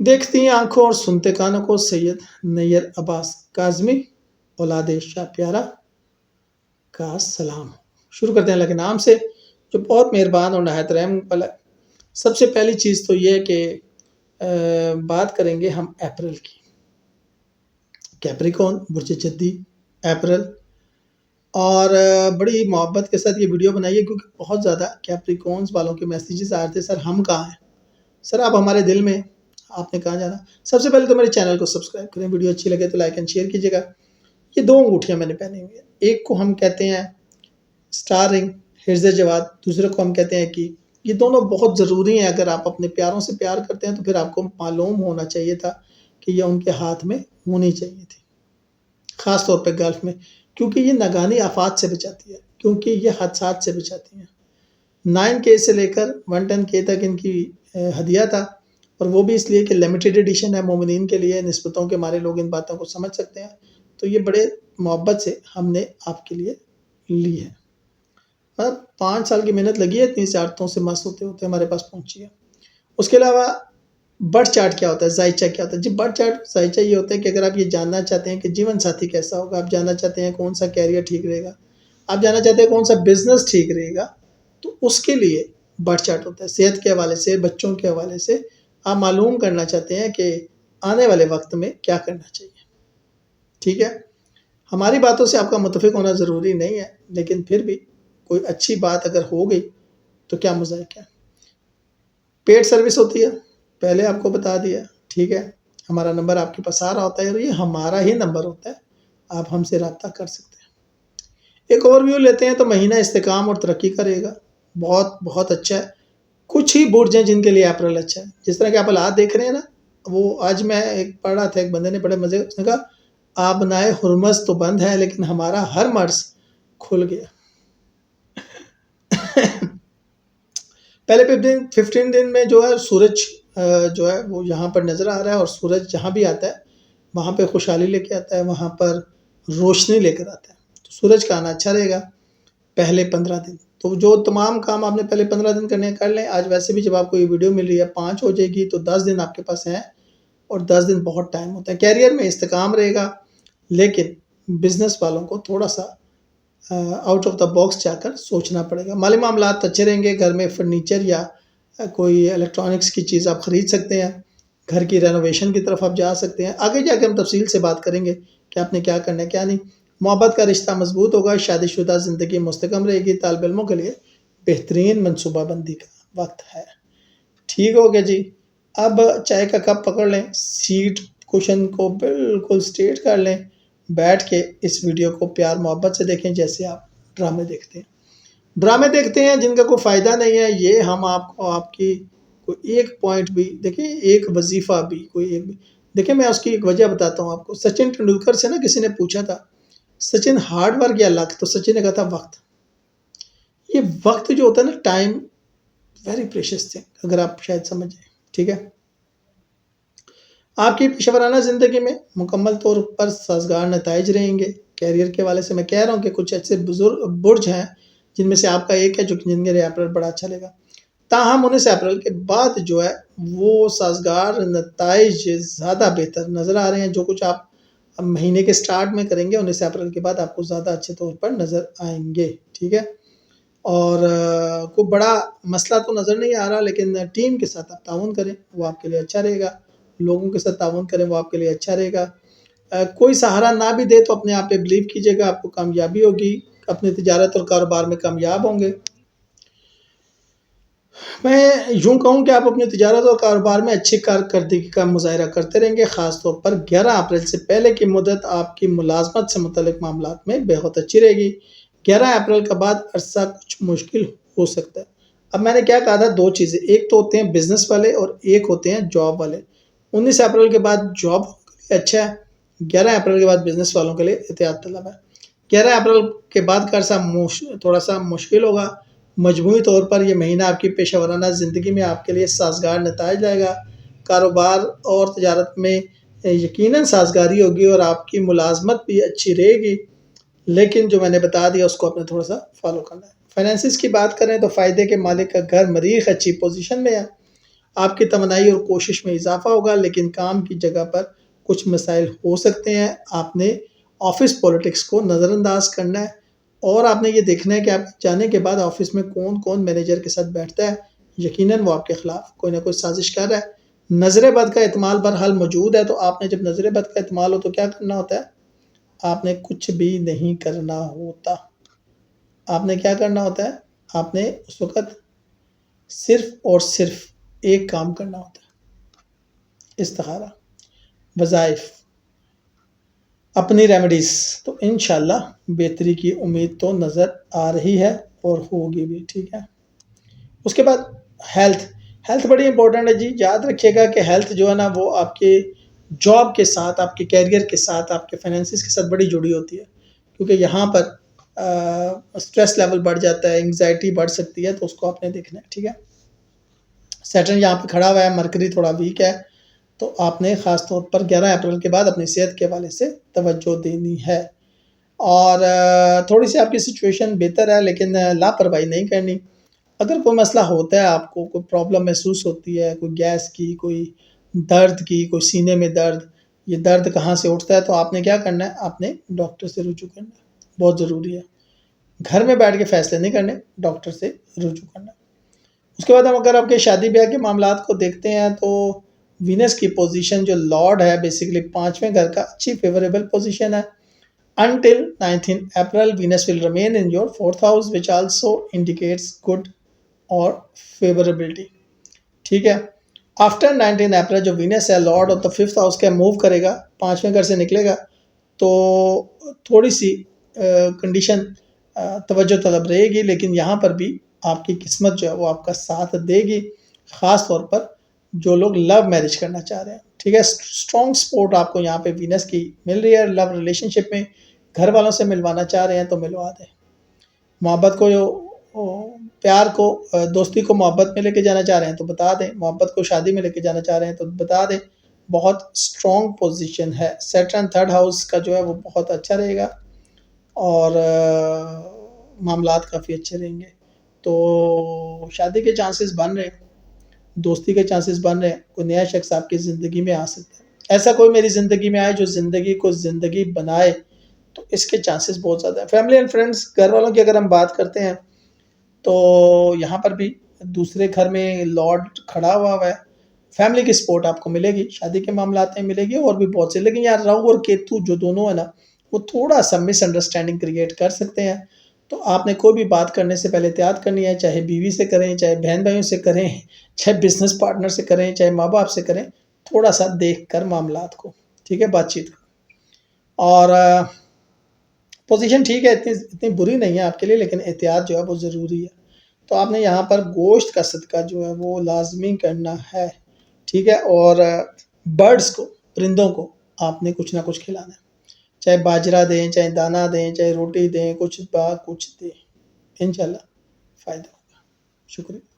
دیکھتی آنکھوں اور سنتے کانوں کو سید نیّر عباس کاظمی اولاد شاہ پیارا کا سلام۔ شروع کرتے ہیں اللہ کے نام سے جو بہت مہربان اور نہایت رحم والا ہے۔ سب سے پہلی چیز تو یہ ہے کہ بات کریں گے ہم اپریل کی۔ کیپریکون برج جدی اپریل، اور بڑی محبت کے ساتھ یہ ویڈیو بنائی ہے کیونکہ بہت زیادہ کیپریکونز والوں کے میسیجز آ رہے تھے، سر ہم کہاں ہیں، سر آپ ہمارے دل میں، آپ نے کہاں جانا۔ سب سے پہلے تو میرے چینل کو سبسکرائب کریں، ویڈیو اچھی لگے تو لائک اینڈ شیئر کیجیے گا۔ یہ دو انگوٹھیاں میں نے پہنی ہوئی ہیں، ایک کو ہم کہتے ہیں اسٹار رنگ حرز جواد، دوسرے کو ہم کہتے ہیں کہ یہ دونوں بہت ضروری ہیں۔ اگر آپ اپنے پیاروں سے پیار کرتے ہیں تو پھر آپ کو معلوم ہونا چاہیے تھا کہ یہ ان کے ہاتھ میں ہونی چاہیے تھی، خاص طور پہ گلف میں، کیونکہ یہ ناگہانی آفات سے بچاتی ہے، کیونکہ یہ حادثات سے بچاتی ہیں۔ 9K سے لے کر 110K تک ان کی ہدیہ تھا، اور وہ بھی اس لیے کہ لمیٹڈ ایڈیشن ہے، مومنین کے لیے، نسبتوں کے مارے لوگ ان باتوں کو سمجھ سکتے ہیں، تو یہ بڑے محبت سے ہم نے آپ کے لیے لی ہے۔ 5 سال کی محنت لگی ہے، اتنی زیارتوں سے مست ہوتے ہوتے ہمارے پاس پہنچی ہے۔ اس کے علاوہ برتھ چارٹ کیا ہوتا ہے، زائچہ کیا ہوتا ہے؟ جی برتھ چارٹ زائچہ یہ ہوتا ہے کہ اگر آپ یہ جاننا چاہتے ہیں کہ جیون ساتھی کیسا ہوگا، آپ جاننا چاہتے ہیں کون سا کیریئر ٹھیک رہے گا، آپ جاننا چاہتے ہیں کون سا بزنس ٹھیک رہے گا، تو اس کے لیے برتھ چارٹ ہوتا ہے۔ صحت کے حوالے سے، بچوں کے حوالے سے آپ معلوم کرنا چاہتے ہیں کہ آنے والے وقت میں کیا کرنا چاہیے، ٹھیک ہے۔ ہماری باتوں سے آپ کا متفق ہونا ضروری نہیں ہے، لیکن پھر بھی کوئی اچھی بات اگر ہو گئی تو کیا مذائق ہے۔ پیڈ سروس ہوتی ہے، پہلے آپ کو بتا دیا، ٹھیک ہے۔ ہمارا نمبر آپ کے پاس آ رہا ہوتا ہے، اور یہ ہمارا ہی نمبر ہوتا ہے، آپ ہم سے رابطہ کر سکتے ہیں۔ ایک اوور ویو لیتے ہیں تو مہینہ استحکام اور ترقی کا رہے گا، بہت بہت اچھا ہے۔ کچھ ہی برج ہیں جن کے لیے اپریل اچھا ہے، جس طرح کہ آپ حالات دیکھ رہے ہیں نا، وہ آج میں ایک پڑھ رہا تھا، ایک بندے نے بڑے مزے، اس نے کہا آبنائے ہرمز تو بند ہے لیکن ہمارا ہر مرز کھل گیا۔ پہلے 15 دن میں جو ہے سورج جو ہے وہ یہاں پر نظر آ رہا ہے، اور سورج جہاں بھی آتا ہے وہاں پہ خوشحالی لے کے آتا ہے، وہاں پر روشنی لے کر آتا ہے، تو سورج کا آنا اچھا رہے گا پہلے 15 دن۔ تو جو تمام کام آپ نے پہلے 15 دن کرنے کر لیں۔ آج ویسے بھی جب آپ کو یہ ویڈیو مل رہی ہے 5 ہو جائے گی، تو 10 دن آپ کے پاس ہیں، اور 10 دن بہت ٹائم ہوتا ہے۔ کیریئر میں استحکام رہے گا، لیکن بزنس والوں کو تھوڑا سا آؤٹ آف دا باکس جا کر سوچنا پڑے گا۔ مالی معاملات اچھے رہیں گے، گھر میں فرنیچر یا کوئی الیکٹرانکس کی چیز آپ خرید سکتے ہیں، گھر کی رینوویشن کی طرف آپ جا سکتے ہیں۔ آگے جا کے ہم تفصیل سے بات کریں گے کہ آپ نے کیا کرنا ہے کیا نہیں۔ محبت کا رشتہ مضبوط ہوگا، شادی شدہ زندگی مستحکم رہے گی، طالب علموں کے لیے بہترین منصوبہ بندی کا وقت ہے۔ ٹھیک ہو گیا جی۔ اب چائے کا کپ پکڑ لیں، سیٹ کوشن کو بالکل سٹریٹ کر لیں، بیٹھ کے اس ویڈیو کو پیار محبت سے دیکھیں جیسے آپ ڈرامے دیکھتے ہیں۔ ڈرامے دیکھتے ہیں جن کا کوئی فائدہ نہیں ہے، یہ ہم آپ کو آپ کی کوئی ایک پوائنٹ بھی دیکھیں، ایک وظیفہ بھی، کوئی ایک بھی دیکھیں۔ میں اس کی ایک وجہ بتاتا ہوں آپ کو۔ سچن ٹنڈولکر سے نا کسی نے پوچھا تھا سچن ہارڈ ورک یا لک، تو سچن نے کہا تھا وقت۔ یہ وقت جو ہوتا ہے نا، ٹائم ویری پریشس تھنگ، اگر آپ شاید سمجھ جائیں، ٹھیک ہے۔ آپ کی پیشہ ورانہ زندگی میں مکمل طور پر سازگار نتائج رہیں گے۔ کیریئر کے حوالے سے میں کہہ رہا ہوں کہ کچھ ایسے برج ہیں جن میں سے آپ کا ایک ہے جو جن کے لیے اپریل بڑا اچھا لے گا۔ تاہم 19 اپریل کے بعد جو ہے وہ سازگار نتائج زیادہ بہتر نظر آ رہے ہیں۔ جو کچھ آپ مہینے کے سٹارٹ میں کریں گے 19 اپریل کے بعد آپ کو زیادہ اچھے طور پر نظر آئیں گے، ٹھیک ہے۔ اور کوئی بڑا مسئلہ تو نظر نہیں آ رہا، لیکن ٹیم کے ساتھ آپ تعاون کریں وہ آپ کے لیے اچھا رہے گا، لوگوں کے ساتھ تعاون کریں وہ آپ کے لیے اچھا رہے گا۔ کوئی سہارا نہ بھی دے تو اپنے آپ پہ بلیو کیجیے گا، آپ کو کامیابی ہوگی، اپنی تجارت اور کاروبار میں کامیاب ہوں گے۔ میں یوں کہوں کہ آپ اپنی تجارت اور کاروبار میں اچھی کارکردگی کا مظاہرہ کرتے رہیں گے، خاص طور پر 11 اپریل سے پہلے کی مدت آپ کی ملازمت سے متعلق معاملات میں بہت اچھی رہے گی۔ 11 اپریل کے بعد عرصہ کچھ مشکل ہو سکتا ہے۔ اب میں نے کیا کہا تھا، دو چیزیں، ایک تو ہوتے ہیں بزنس والے اور ایک ہوتے ہیں جاب والے۔ 19 اپریل کے بعد جاب کے لیے اچھا ہے، 11 اپریل کے بعد بزنس والوں کے لیے احتیاط طلب ہے۔ 11 اپریل کے بعد کا عرصہ تھوڑا سا مشکل ہوگا۔ مجموعی طور پر یہ مہینہ آپ کی پیشہ ورانہ زندگی میں آپ کے لیے سازگار نتائج لائے گا۔ کاروبار اور تجارت میں یقیناً سازگاری ہوگی اور آپ کی ملازمت بھی اچھی رہے گی، لیکن جو میں نے بتا دیا اس کو آپ نے تھوڑا سا فالو کرنا ہے۔ فائنینسز کی بات کریں تو فائدے کے مالک کا گھر مریخ اچھی پوزیشن میں ہے، آپ کی توانائی اور کوشش میں اضافہ ہوگا، لیکن کام کی جگہ پر کچھ مسائل ہو سکتے ہیں۔ آپ نے آفس پولیٹکس کو نظر انداز کرنا ہے، اور آپ نے یہ دیکھنا ہے کہ آپ جانے کے بعد آفس میں کون کون مینیجر کے ساتھ بیٹھتا ہے۔ یقیناً وہ آپ کے خلاف کوئی نہ کوئی سازش کر رہا ہے۔ نظر بد کا احتمال بہرحال موجود ہے، تو آپ نے جب نظر بد کا احتمال ہو تو کیا کرنا ہوتا ہے؟ آپ نے کچھ بھی نہیں کرنا ہوتا۔ آپ نے کیا کرنا ہوتا ہے؟ آپ نے اس وقت صرف اور صرف ایک کام کرنا ہوتا ہے، استخارہ، وظائف، اپنی ریمیڈیز۔ تو انشاءاللہ بہتری کی امید تو نظر آ رہی ہے اور ہوگی بھی، ٹھیک ہے۔ اس کے بعد ہیلتھ بڑی امپورٹنٹ ہے جی۔ یاد رکھیے گا کہ ہیلتھ جو ہے نا وہ آپ کے جاب کے ساتھ، آپ کے کیریئر کے ساتھ، آپ کے فائنینسز کے ساتھ بڑی جڑی ہوتی ہے، کیونکہ یہاں پر سٹریس لیول بڑھ جاتا ہے، انگزائٹی بڑھ سکتی ہے، تو اس کو آپ نے دیکھنا ہے، ٹھیک ہے۔ سیٹرن یہاں پہ کھڑا ہوا ہے، مرکری تھوڑا ویک ہے، تو آپ نے خاص طور پر 11 اپریل کے بعد اپنی صحت کے حوالے سے توجہ دینی ہے، اور تھوڑی سی آپ کی سچویشن بہتر ہے، لیکن لاپرواہی نہیں کرنی۔ اگر کوئی مسئلہ ہوتا ہے، آپ کو کوئی پرابلم محسوس ہوتی ہے، کوئی گیس کی، کوئی درد کی، کوئی سینے میں درد، یہ درد کہاں سے اٹھتا ہے، تو آپ نے کیا کرنا ہے؟ آپ نے ڈاکٹر سے رجوع کرنا ہے، بہت ضروری ہے۔ گھر میں بیٹھ کے فیصلے نہیں کرنے، ڈاکٹر سے رجوع کرنا ہے۔ اس کے بعد ہم اگر آپ کے شادی بیاہ کے معاملات کو دیکھتے ہیں، تو وینس کی پوزیشن جو لارڈ ہے، بیسیکلی 5ویں گھر کا اچھی فیوریبل پوزیشن ہے۔ Until 19th April, Venus will remain in your 4th house, which also indicates good or favorability. ٹھیک ہے۔ آفٹر 19 اپریل جو وینس ہے lord of the 5th house کا موو کرے گا، 5ویں گھر سے نکلے گا، تو تھوڑی سی کنڈیشن توجہ طلب رہے گی، لیکن یہاں پر بھی آپ کی قسمت جو ہے وہ آپ کا ساتھ دے گی، خاص طور پر جو لوگ لو میرج کرنا چاہ رہے ہیں، ٹھیک ہے۔ اسٹرانگ سپورٹ آپ کو یہاں پہ وینس کی مل رہی ہے لو ریلیشن شپ میں۔ گھر والوں سے ملوانا چاہ رہے ہیں تو ملوا دیں۔ محبت کو پیار کو، دوستی کو محبت میں لے کے جانا چاہ رہے ہیں تو بتا دیں، محبت کو شادی میں لے کے جانا چاہ رہے ہیں تو بتا دیں۔ بہت اسٹرانگ پوزیشن ہے۔ سیٹرن 3rd ہاؤس کا جو ہے وہ بہت اچھا رہے گا، اور معاملات کافی اچھے رہیں گے، تو شادی کے چانسز بن رہے ہیں، دوستی کے چانسز بن رہے ہیں، کوئی نیا شخص آپ کی زندگی میں آ سکتا ہے۔ ایسا کوئی میری زندگی میں آئے جو زندگی کو زندگی بنائے، تو اس کے چانسز بہت زیادہ ہیں۔ فیملی اینڈ فرینڈس، گھر والوں کی اگر ہم بات کرتے ہیں، تو یہاں پر بھی دوسرے گھر میں لارڈ کھڑا ہوا ہے، فیملی کی سپورٹ آپ کو ملے گی، شادی کے معاملات میں ملے گی، اور بھی بہت سے، لیکن یار راہو اور کیتو جو دونوں ہیں نا، وہ تھوڑا سا مس انڈرسٹینڈنگ کریٹ کر سکتے ہیں، تو آپ نے کوئی بھی بات کرنے سے پہلے احتیاط کرنی ہے، چاہے بیوی سے کریں، چاہے بہن بھائیوں سے کریں، چاہے بزنس پارٹنر سے کریں، چاہے ماں باپ سے کریں، تھوڑا سا دیکھ کر معاملات کو، ٹھیک ہے، بات چیت کو۔ اور پوزیشن ٹھیک ہے، اتنی بری نہیں ہے آپ کے لیے، لیکن احتیاط جو ہے وہ ضروری ہے۔ تو آپ نے یہاں پر گوشت کا صدقہ جو ہے وہ لازمی کرنا ہے، ٹھیک ہے، اور برڈز کو، پرندوں کو آپ نے کچھ نہ کچھ کھلانا ہے، چاہے باجرہ دیں، چاہے دانہ دیں، چاہے روٹی دیں، کچھ دیں، انشاءاللہ فائدہ ہوگا۔ شکریہ۔